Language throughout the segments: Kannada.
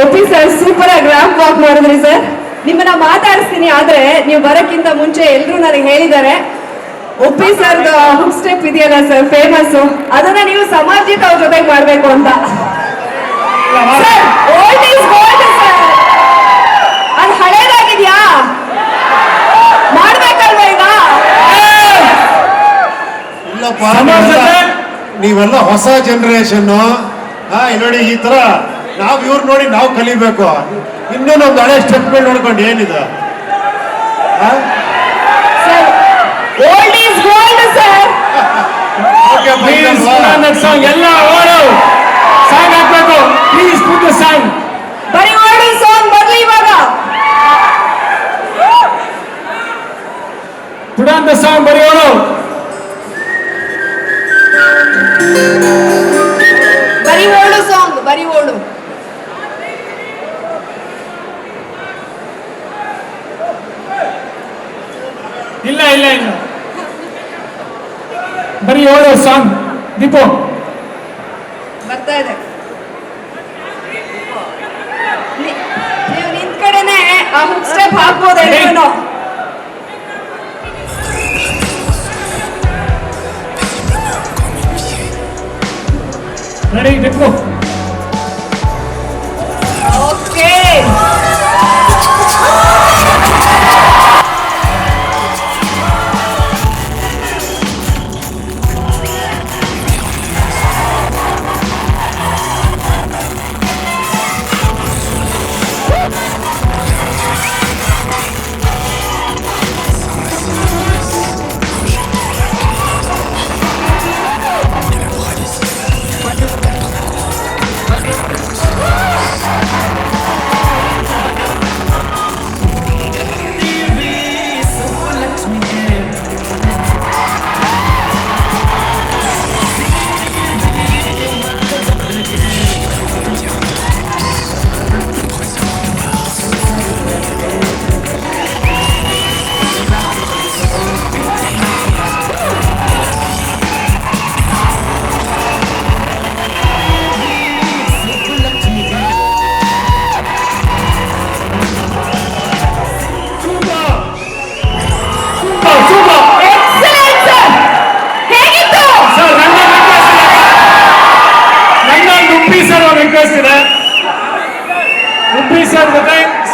ಒಪ್ಪಿ ಸರ್ ಸೂಪರ್ ಆಗಿ ರ್ಯಾಂಪ್ ವಾಕ್ ಮಾಡಿದ್ರಿ ಸರ್. ನಿಮ್ಮನ್ನ ಮಾತಾಡಿಸ್ತೀನಿ, ಆದ್ರೆ ನೀವು ಬರೋಕ್ಕಿಂತ ಮುಂಚೆ ಎಲ್ರು ನನಗೆ ಹೇಳಿದ್ದಾರೆ ಒಪ್ಪಿ ಸರ್ದು ಹುಕ್ ಸ್ಟೆಪ್ ಇದೆಯಲ್ಲ ಸರ್ ಫೇಮಸ್, ಅದನ್ನ ನೀವು ಸಮಾಜಿಕ ಅವ್ರ ಜೊತೆಗೆ ಮಾಡ್ಬೇಕು ಅಂತ. Sir old is gold sir, ಅದು ಹಳೇದಾಗಿದ್ಯಾ, ಮಾಡ್ಬೇಕಲ್ವಾ ಈಗ? ನೀವೆಲ್ಲ ಹೊಸ ಜನರೇಷನ್ ನೋಡಿ, ಈ ತರ ನಾವ್ ಇವ್ರು ನೋಡಿ ನಾವು ಕಲಿಬೇಕು. ಇನ್ನೂ ನಮ್ದು ಹಳೆ ಸ್ಟೆಪ್ಗಳು ನೋಡ್ಕೊಂಡು ಏನಿದೆ. Old is gold sir. Song ಎಲ್ಲ ಸಾಂಗ್ ಹಾಕ್ಬೇಕು ಪ್ಲೀಸ್. ಪುಟ್ ದ ಸಾಂಗ್, ಬರೀ ಓಲ್ಡ್ ಸಾಂಗ್ ಬರ್ಲಿ ಇವಾಗ. ಪುಟ್ ಆನ್ ದ ಸಾಂಗ್, ಬರೀ ಓಡು. ಬರೀ ಓಲ್ಡ್ ಸಾಂಗ್, ಬರೀ ಓಲ್ಡ್. ಇಲ್ಲ ಇಲ್ಲ ಇಲ್ಲ, ಬರೀ ಓಡೋ ಸಾಂಗ್. ದೀಪು ಬರ್ತಾ ಇದೆ, ನೀವು ನಿಂತ ಕಡೆನೆ ಆ ಹುಕ್ ಸ್ಟೆಪ್ ಹಾಕ್ಬೋದು ಎಲ್ಲರೂ. ರೆಡಿ ದೀಪು? ಓಕೆ,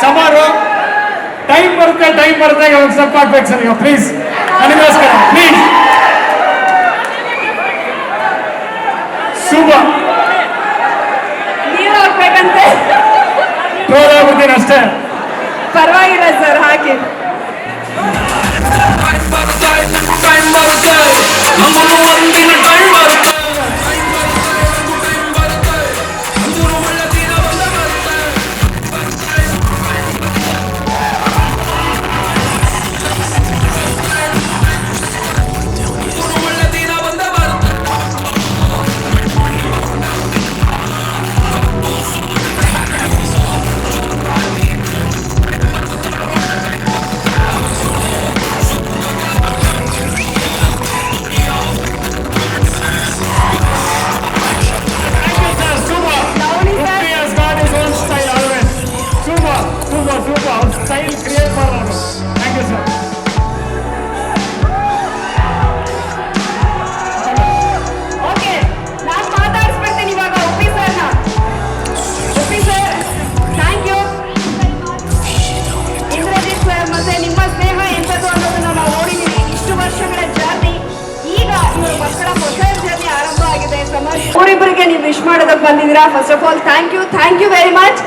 ಸಮಾರು ಟೈಮ್ ಬರುತ್ತೆ ಒಂದು ಸ್ವಲ್ಪ ಹಾಕ್ಬೇಕು ಸರ್. ಈಗ ಪ್ಲೀಸ್ ನನಗೋಸ್ಕರ ಪ್ಲೀಸ್. ಶುಭ ನೀರು ಹಾಕ್ಬೇಕಂತೆ. ಟ್ರೋಲ್ ಆಗ್ಬಿಡ್ತೀನಿ ಅಷ್ಟೇ. ಪರವಾಗಿಲ್ಲ ಸರ್, ಹಾಕಿ. ಸ್ಟೈಲ್ ಕ್ರಿಯೇಟ್ ಮಾಡೋದು. Thank you sir. ಓಕೆ, ನಾನು ಮಾತಾಡಿಸ್ಬಿಡ್ತೀನಿ ಇವಾಗ ಒಪ್ಪಿ ಸರ್ನ. ಒಪ್ಪಿ sir, thank you. Indrajit sir ಮತ್ತೆ ನಿಮ್ಮ ಸ್ನೇಹ ಎಂಥದ್ದು ಅನ್ನೋದನ್ನ ನಾವು ನೋಡಿದ್ದೀವಿ, ಇಷ್ಟು ವರ್ಷಗಳ ಜರ್ನಿ. ಈಗ ಇವರು ಮಕ್ಕಳ ಹೊಸ ಜರ್ನಿ ಆರಂಭ ಆಗಿದೆ. ಸಮಾಜ ಅವರಿಬ್ಬರಿಗೆ ನೀವು ವಿಶ್ ಮಾಡೋದಕ್ಕೆ ಬಂದಿದ್ದೀರಾ. First of all thank you very much.